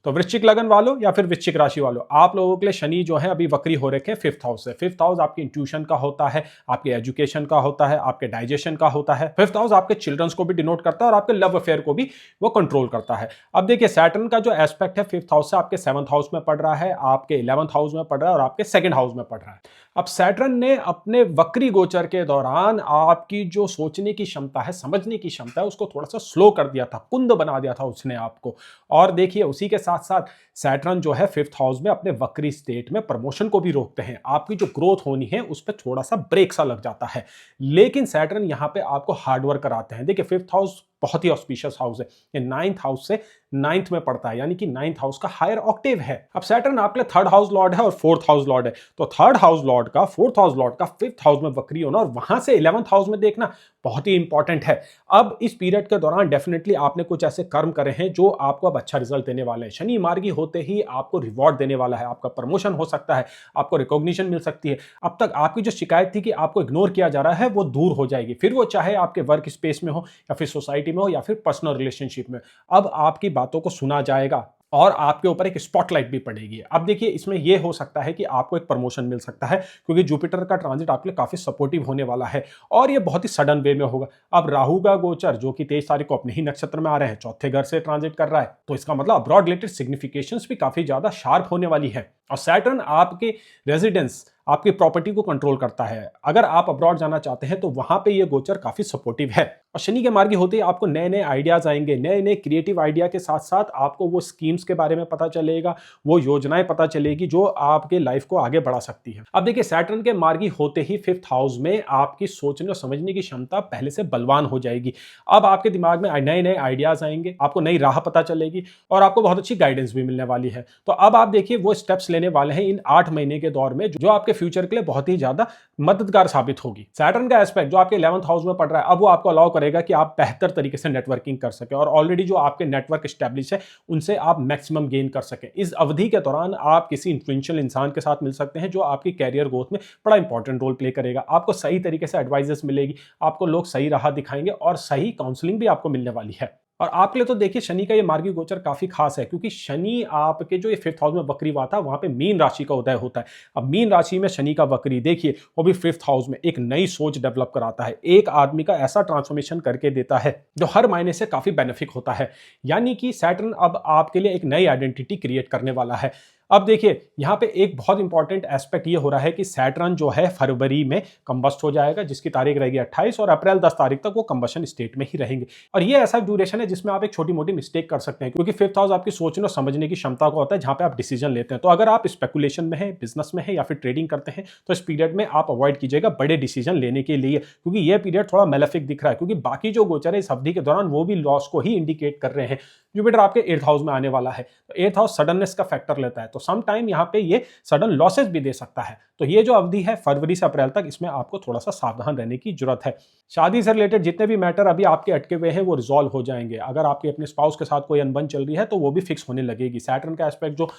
तो वृश्चिक लगन वालों या फिर वृश्चिक राशि वालों, आप लोगों के लिए शनि जो है अभी वक्री हो रखे हैं 5th हाउस से। 5th हाउस आपकी इंट्यूशन का होता है, आपके एजुकेशन का होता है, आपके डाइजेशन का होता है। 5th हाउस आपके चिल्ड्रंस को भी डिनोट करता है और आपके लव अफेयर को भी वो कंट्रोल करता है। अब देखिए सैटर्न का जो एस्पेक्ट है 5th हाउस से आपके 7th हाउस में पड़ रहा है, आपके 11th हाउस में पड़ रहा है और आपके 2nd हाउस में पड़ रहा है। अब सैटर्न ने अपने वक्री गोचर के दौरान आपकी जो सोचने की क्षमता है, समझने की क्षमता है, उसको थोड़ा सा स्लो कर दिया था, कुंद बना दिया था उसने आपको। और देखिए उसी के साथ साथ सैटर्न जो है 5th हाउस में अपने वक्री स्टेट में प्रमोशन को भी रोकते हैं। आपकी जो ग्रोथ होनी है उस पर थोड़ा सा ब्रेक सा लग जाता है, लेकिन सैटर्न यहां पे आपको हार्डवर्क कराते हैं। देखिए 5th हाउस बहुत ही ऑस्पिशियस हाउस है, ये 9th हाउस से 9th में पड़ता है, यानी कि 9th हाउस का हायर ऑक्टेव है। अब सैटर्न आपके लिए 3rd हाउस लॉर्ड है और 4th हाउस लॉर्ड है, तो 3rd हाउस लॉर्ड का 4th हाउस लॉर्ड का 5th हाउस में वक्री होना और वहां से 11th हाउस में देखना बहुत ही इंपॉर्टेंट है। अब इस पीरियड के दौरान डेफिनेटली आपने कुछ ऐसे कर्म करे हैं जो आपको अब अच्छा रिजल्ट देने वाले हैं। शनि मार्गी होते ही आपको रिवॉर्ड देने वाला है, आपका प्रमोशन हो सकता है, आपको रिकॉग्निशन मिल सकती है। अब तक आपकी जो शिकायत थी कि आपको इग्नोर किया जा रहा है वो दूर हो जाएगी, फिर वो चाहे आपके वर्क स्पेस में हो या फिर सोसाइटी में हो या फिर पर्सनल रिलेशनशिप में। अब आपकी बातों को सुना जाएगा और आपके ऊपर एक स्पॉटलाइट भी पड़ेगी। अब देखिए इसमें यह हो सकता है कि आपको एक प्रमोशन मिल सकता है, क्योंकि जुपिटर का ट्रांजिट आपके लिए काफी सपोर्टिव होने वाला है और ये बहुत ही सडन वे में होगा। अब राहु का गोचर जो कि 23 तारीख को अपने ही नक्षत्र में आ रहे हैं, चौथे घर से ट्रांजिट कर रहा है, तो इसका मतलब अब्रॉड रिलेटेड सिग्निफिकेशंस भी काफी ज्यादा शार्प होने वाली है। और सैटर्न आपके रेजिडेंस, आपकी प्रॉपर्टी को कंट्रोल करता है। अगर आप अब्रॉड जाना चाहते हैं तो वहां पे ये गोचर काफी सपोर्टिव है। और शनि के मार्गी होते ही आपको नए नए आइडियाज आएंगे, नए नए क्रिएटिव आइडिया के साथ साथ आपको वो स्कीम्स के बारे में पता चलेगा, वो योजनाएं पता चलेगी जो आपके लाइफ को आगे बढ़ा सकती है। अब देखिए सैटर्न के मार्गी होते ही 5th हाउस में आपकी सोचने और समझने की क्षमता पहले से बलवान हो जाएगी। अब आपके दिमाग में नए नए आइडियाज आएंगे, आपको नई राह पता चलेगी और आपको बहुत अच्छी गाइडेंस भी मिलने वाली है। तो अब आप देखिए वो स्टेप्स लेने वाले हैं इन 8 महीने के दौर में, जो आपके फ्यूचर के लिए बहुत ही ज्यादा मददगार साबित होगी। सैटर्न का एस्पेक्ट जो आपके 11th हाउस में पड़ रहा है, अब वो आपको अलाउ करेगा कि आप बेहतर तरीके से नेटवर्किंग कर सके और ऑलरेडी जो आपके नेटवर्क एस्टैब्लिश है उनसे आप मैक्सिमम गेन कर सके। इस अवधि के दौरान आप किसी इन्फ्लुएंशियल इंसान के साथ मिल सकते हैं जो आपकी कैरियर ग्रोथ में बड़ा इंपॉर्टेंट रोल प्ले करेगा। आपको सही तरीके से एडवाइजेस मिलेगी, आपको लोग सही राह दिखाएंगे और सही काउंसलिंग भी आपको मिलने वाली है। और आपके लिए तो देखिए शनि का ये मार्गी गोचर काफी खास है, क्योंकि शनि आपके जो ये 5th हाउस में वक्री हुआ था वहां पे मीन राशि का उदय होता है। अब मीन राशि में शनि का वक्री देखिए वो भी 5th हाउस में एक नई सोच डेवलप कराता है, एक आदमी का ऐसा ट्रांसफॉर्मेशन करके देता है जो हर मायने से काफी बेनिफिक होता है। यानी कि सैटर्न अब आपके लिए एक नई आइडेंटिटी क्रिएट करने वाला है। अब देखिए यहां पे एक बहुत इंपॉर्टेंट एस्पेक्ट ये हो रहा है कि सैटर्न जो है फरवरी में कंबस्ट हो जाएगा, जिसकी तारीख रहेगी 28 और अप्रैल 10 तारीख तक वो कंबशन स्टेट में ही रहेंगे। और ये ऐसा ड्यूरेशन है जिसमें आप एक छोटी मोटी मिस्टेक कर सकते हैं, क्योंकि 5th हाउस आपकी सोचने और समझने की क्षमता को होता है जहां पे आप डिसीजन लेते हैं। तो अगर आप स्पेकुलेशन में है, बिजनेस में है या फिर ट्रेडिंग करते हैं तो इस पीरियड में आप अवॉइड कीजिएगा बड़े डिसीजन लेने के लिए, क्योंकि यह पीरियड थोड़ा मेलेफिक दिख रहा है, क्योंकि बाकी जो गोचर है इस अवधि के दौरान वो भी लॉस को ही इंडिकेट कर रहे हैं। जुपिटर आपके 8th हाउस में आने वाला है, तो 8th हाउस सडननेस का फैक्टर लेता है, तो सम टाइम यहाँ पे ये सडन लॉसेस भी दे सकता है। तो ये जो अवधि है फरवरी से अप्रैल तक, इसमें आपको थोड़ा सा सावधान रहने की जरूरत है। शादी से रिलेटेड जितने भी मैटर अभी आपके अटके हुए हैं वो रिजॉल्व हो जाएंगे। अगर आपके अपने स्पाउस के साथ कोई अनबन चल रही है तो वो भी फिक्स होने लगेगी। सैटर्न का एस्पेक्ट जो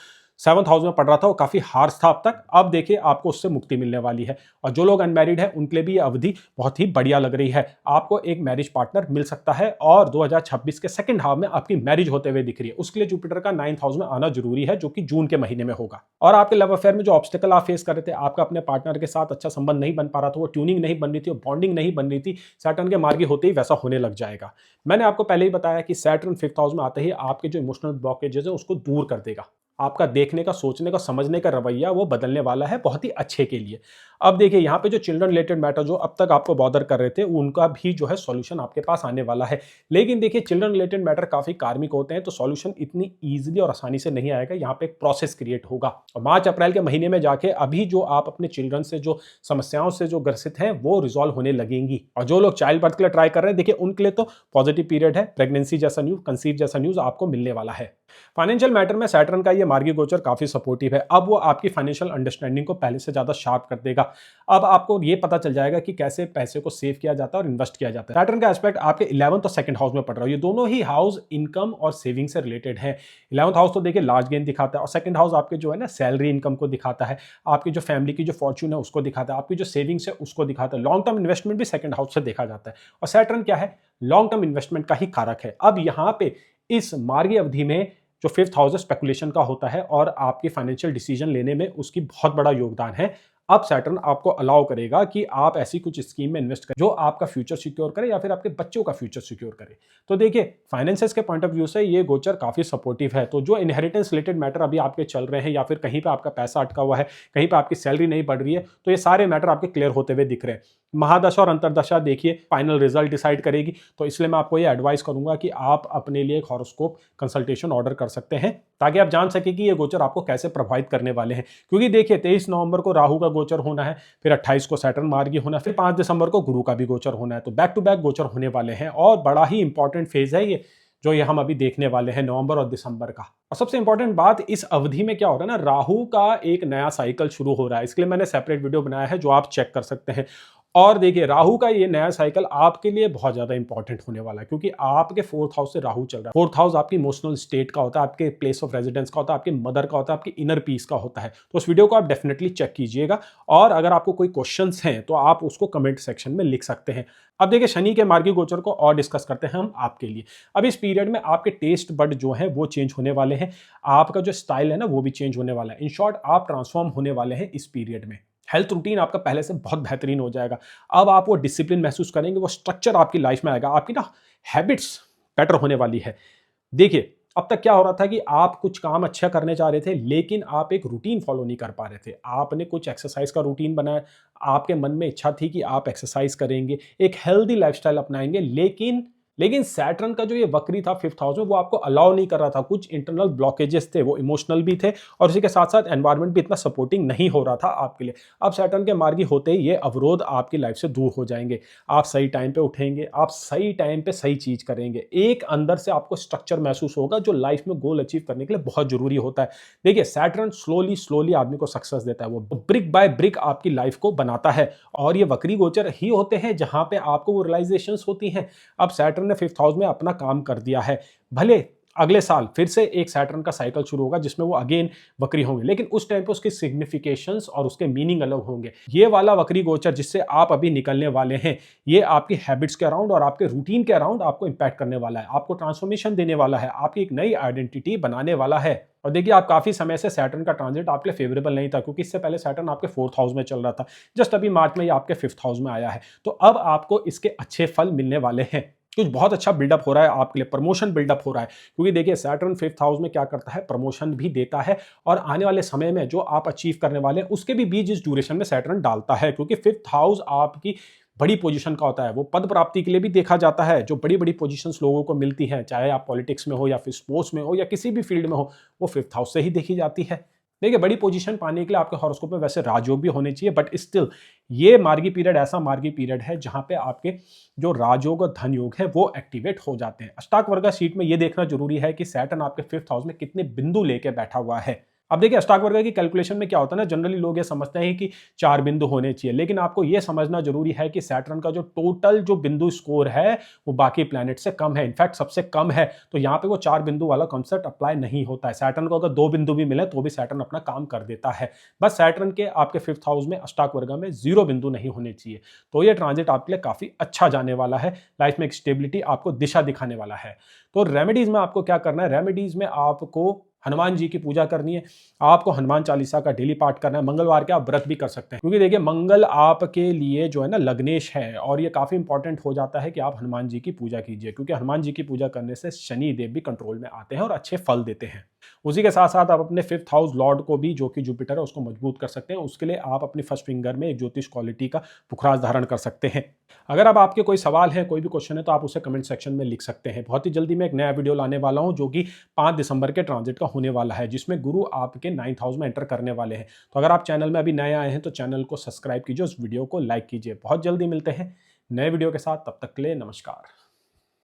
7th हाउस में पड़ रहा था वो काफी हार्श था अब तक, अब देखिए आपको उससे मुक्ति मिलने वाली है। और जो लोग अनमैरिड है उनके लिए भी ये अवधि बहुत ही बढ़िया लग रही है, आपको एक मैरिज पार्टनर मिल सकता है और 2026 के 2nd हाफ में आपकी मैरिज होते हुए दिख रही है। उसके लिए जुपिटर का 9th हाउस में आना जरूरी है, जो कि जून के महीने में होगा। और आपके लव अफेयर में जो ऑब्स्टिकल आप फेस कर रहे थे, आपका अपने पार्टनर के साथ अच्छा संबंध नहीं बन पा रहा था, वो ट्यूनिंग नहीं बन रही थी, बॉन्डिंग नहीं बन रही थी, सैटर्न के मार्गी होते ही वैसा होने लग जाएगा। मैंने आपको पहले ही बताया कि सैटर्न 5th हाउस में आते ही आपके जो इमोशनल ब्लॉकेजेस है उसको दूर कर देगा। आपका देखने का, सोचने का, समझने का रवैया वो बदलने वाला है बहुत ही अच्छे के लिए। अब देखिए यहाँ पे जो चिल्ड्रन रिलेटेड मैटर जो अब तक आपको बॉदर कर रहे थे उनका भी जो है सॉल्यूशन आपके पास आने वाला है। लेकिन देखिए चिल्ड्रन रिलेटेड मैटर काफी कार्मिक होते हैं, तो सॉल्यूशन इतनी ईजिली और आसानी से नहीं आएगा, यहाँ पे एक प्रोसेस क्रिएट होगा। और मार्च अप्रैल के महीने में जाके अभी जो आप अपने चिल्ड्रन से जो समस्याओं से जो ग्रसित हैं वो रिजॉल्व होने लगेंगी। और जो लोग चाइल्ड बर्थ के लिए ट्राई कर रहे हैं, देखिए उनके लिए तो पॉजिटिव पीरियड है, प्रेगनेंसी जैसा न्यूज, कंसीव जैसा न्यूज आपको मिलने वाला है। फाइनेंशियल मैटर में सैटर्न का ये मार्गी गोचर काफी सपोर्टिव है, अब वो आपकी फाइनेंशियल अंडरस्टैंडिंग को पहले से ज्यादा शार्प कर देगा। अब आपको ये पता चल जाएगा कि कैसे पैसे को सेव किया जाता है और इन्वेस्ट किया जाता है। सैटर्न का एस्पेक्ट आपके 11th और 2nd हाउस में पड़ रहा है, ये दोनों ही हाउस इनकम और सेविंग से रिलेटेड है। 11th हाउस तो देखिए लार्ज गेन दिखाता है और 2nd हाउस आपके जो है ना सैलरी इनकम को दिखाता है, आपकी जो फैमिली की जो फॉर्च्यून है उसको दिखाता है, आपकी जो सेविंग्स है उसको दिखाता है। लॉन्ग टर्म इन्वेस्टमेंट भी 2nd हाउस से देखा जाता है और सैटर्न क्या है, लॉन्ग टर्म इन्वेस्टमेंट का ही कारक है। अब यहाँ पे इस मार्गी अवधि में जो फिफ्थ हाउस है स्पेकुलेशन का होता है और आपके फाइनेंशियल डिसीजन लेने में उसकी बहुत बड़ा योगदान है। अब सैटर्न आपको अलाउ करेगा कि आप ऐसी कुछ स्कीम में इन्वेस्ट करें जो आपका फ्यूचर सिक्योर करे या फिर आपके बच्चों का फ्यूचर सिक्योर करे। तो देखिए फाइनेंसेस के पॉइंट ऑफ व्यू से ये गोचर काफी सपोर्टिव है। तो जो इनहेरिटेंस रिलेटेड मैटर अभी आपके चल रहे हैं या फिर कहीं पे आपका पैसा अटका हुआ है, कहीं पे आपकी सैलरी नहीं बढ़ रही है, तो ये सारे मैटर आपके क्लियर होते हुए दिख रहे हैं। महादशा और अंतरदशा देखिए फाइनल रिजल्ट डिसाइड करेगी। तो इसलिए मैं आपको ये एडवाइस करूंगा कि आप अपने लिए एक हॉरोस्कोप कंसल्टेशन ऑर्डर कर सकते हैं ताकि आप जान सके कि ये गोचर आपको कैसे प्रभावित करने वाले हैं। क्योंकि देखिए 23 नवंबर को राहु का गोचर होना है, फिर 28 को सैटर्न मार्गी होना है, फिर 5 दिसंबर को गुरु का भी गोचर होना है। तो बैक टू बैक गोचर होने वाले हैं और बड़ा ही इंपॉर्टेंट फेज है ये जो ये हम अभी देखने वाले हैं नवंबर और दिसंबर का। और सबसे इंपॉर्टेंट बात इस अवधि में क्या हो रहा है ना, राहु का एक नया साइकिल शुरू हो रहा है। इसके लिए मैंने सेपरेट वीडियो बनाया है जो आप चेक कर सकते हैं। और देखिए राहु का ये नया साइकिल आपके लिए बहुत ज्यादा इंपॉर्टेंट होने वाला है क्योंकि आपके फोर्थ हाउस से राहु चल रहा है। फोर्थ हाउस आपकी इमोशनल स्टेट का होता है, आपके प्लेस ऑफ रेजिडेंस का होता है, आपकी मदर का होता है, आपकी इनर पीस का होता है। तो उस वीडियो को आप डेफिनेटली चेक कीजिएगा और अगर आपको कोई क्वेश्चंस हैं तो आप उसको कमेंट सेक्शन में लिख सकते हैं। अब देखिए शनि के मार्गी गोचर को और डिस्कस करते हैं हम आपके लिए। अब इस पीरियड में आपके टेस्ट बड जो है वो चेंज होने वाले हैं, आपका जो स्टाइल है ना वो भी चेंज होने वाला है। इन शॉर्ट आप ट्रांसफॉर्म होने वाले हैं इस पीरियड में। हेल्थ रूटीन आपका पहले से बहुत बेहतरीन हो जाएगा। अब आप वो डिसिप्लिन महसूस करेंगे, वो स्ट्रक्चर आपकी लाइफ में आएगा, आपकी ना हैबिट्स बेटर होने वाली है। देखिए अब तक क्या हो रहा था कि आप कुछ काम अच्छा करने जा रहे थे लेकिन आप एक रूटीन फॉलो नहीं कर पा रहे थे। आपने कुछ एक्सरसाइज का रूटीन बनाया, आपके मन में इच्छा थी कि आप एक्सरसाइज करेंगे, एक हेल्दी लाइफस्टाइल अपनाएंगे, लेकिन सैटर्न का जो ये वक्री था फिफ्थ हाउस में वो आपको अलाउ नहीं कर रहा था। कुछ इंटरनल ब्लॉकेजेस थे, वो इमोशनल भी थे और उसी के साथ साथ एनवायरनमेंट भी इतना सपोर्टिंग नहीं हो रहा था आपके लिए। अब सैटर्न के मार्गी होते ही ये अवरोध आपकी लाइफ से दूर हो जाएंगे। आप सही टाइम पे उठेंगे, आप सही टाइम पे सही चीज करेंगे, एक अंदर से आपको स्ट्रक्चर महसूस होगा जो लाइफ में गोल अचीव करने के लिए बहुत जरूरी होता है। देखिए सैटर्न स्लोली स्लोली आदमी को सक्सेस देता है, वो ब्रिक बाय ब्रिक आपकी लाइफ को बनाता है और ये वक्री गोचर ही होते हैं जहां पे आपको वो रियलाइजेशंस होती हैं। अब सैटर्न ने फिफ्थ हाउस में अपना काम कर दिया है, भले अगले साल फिर से एक सैटर्न का साइकिल शुरू होगा जिसमें वो अगेन वक्री होंगे, लेकिन उस टाइम पे उसके सिग्निफिकेशंस और उसके मीनिंग अलग होंगे। ये वाला वक्री गोचर जिससे आप अभी निकलने वाले हैं ये आपकी हैबिट्स के अराउंड और आपके रूटीन के अराउंड आपको इंपैक्ट करने वाला है, आपको ट्रांसफॉर्मेशन देने वाला है, आपकी एक नई आइडेंटिटी बनाने वाला है। और देखिए आप काफी समय से सैटर्न का ट्रांजिट आपके लिए फेवरेबल नहीं था क्योंकि इससे पहले सैटर्न आपके फोर्थ हाउस में चल रहा था, जस्ट अभी मार्च में ये आपके फिफ्थ हाउस में आया है। तो अब आपको इसके अच्छे फल मिलने वाले हैं, कुछ बहुत अच्छा बिल्डअप हो रहा है आपके लिए, प्रमोशन बिल्डअप हो रहा है। क्योंकि देखिए सैटर्न फिफ्थ हाउस में क्या करता है, प्रमोशन भी देता है और आने वाले समय में जो आप अचीव करने वाले हैं उसके भी बीज इस ड्यूरेशन में सैटर्न डालता है। क्योंकि फिफ्थ हाउस आपकी बड़ी पोजीशन का होता है, वो पद प्राप्ति के लिए भी देखा जाता है। जो बड़ी बड़ी पोजीशंस लोगों को मिलती हैं, चाहे आप पॉलिटिक्स में हो या फिर स्पोर्ट्स में हो या किसी भी फील्ड में हो, वो फिफ्थ हाउस से ही देखी जाती है। देखिए बड़ी पोजीशन पाने के लिए आपके हॉरोस्कोप में वैसे राजयोग भी होने चाहिए, बट स्टिल ये मार्गी पीरियड ऐसा मार्गी पीरियड है जहां पे आपके जो राजयोग और धन योग है वो एक्टिवेट हो जाते हैं। अष्टाक वर्गा शीट में ये देखना जरूरी है कि सैटर्न आपके फिफ्थ हाउस में कितने बिंदु लेके बैठा हुआ है। अब देखिए अष्टाक वर्ग की कैलकुलेशन में क्या होता है ना, जनरली लोग ये समझते हैं कि 4 बिंदु होने चाहिए, लेकिन आपको ये समझना जरूरी है कि सैटर्न का जो टोटल जो बिंदु स्कोर है वो बाकी प्लैनेट से कम है, इनफैक्ट सबसे कम है। तो यहाँ पे वो 4 बिंदु वाला कॉन्सेप्ट अप्लाई नहीं होता है। सैटर्न को अगर 2 बिंदु भी मिले तो भी सैटर्न अपना काम कर देता है। बस सैटर्न के आपके फिफ्थ हाउस में अष्टाक वर्ग में 0 बिंदु नहीं होने चाहिए। तो ये ट्रांजिट आपके लिए काफी अच्छा जाने वाला है, लाइफ में एक स्टेबिलिटी आपको दिशा दिखाने वाला है। तो रेमेडीज में आपको क्या करना है, रेमेडीज में आपको हनुमान जी की पूजा करनी है, आपको हनुमान चालीसा का डेली पाठ करना है। मंगलवार के आप व्रत भी कर सकते हैं क्योंकि देखिए मंगल आपके लिए जो है ना लग्नेश है और ये काफी इंपॉर्टेंट हो जाता है कि आप हनुमान जी की पूजा कीजिए क्योंकि हनुमान जी की पूजा करने से शनि देव भी कंट्रोल में आते हैं और अच्छे फल देते हैं। उसी के साथ साथ आप अपने फिफ्थ हाउस लॉर्ड को भी जो कि जुपिटर है उसको मजबूत कर सकते हैं। उसके लिए आप अपनी फर्स्ट फिंगर में एक ज्योतिष क्वालिटी का पुखराज धारण कर सकते हैं। अगर अब आपके कोई सवाल है, कोई भी क्वेश्चन है तो आप उसे कमेंट सेक्शन में लिख सकते हैं। बहुत ही जल्दी मैं एक नया वीडियो लाने वाला हूं जो कि 5 दिसंबर के ट्रांजिट का होने वाला है जिसमें गुरु आपके 9th हाउस में एंटर करने वाले हैं। तो अगर आप चैनल में अभी नए आए हैं तो चैनल को सब्सक्राइब कीजिए, उस वीडियो को लाइक कीजिए। बहुत जल्दी मिलते हैं नए वीडियो के साथ, तब तक के लिए नमस्कार।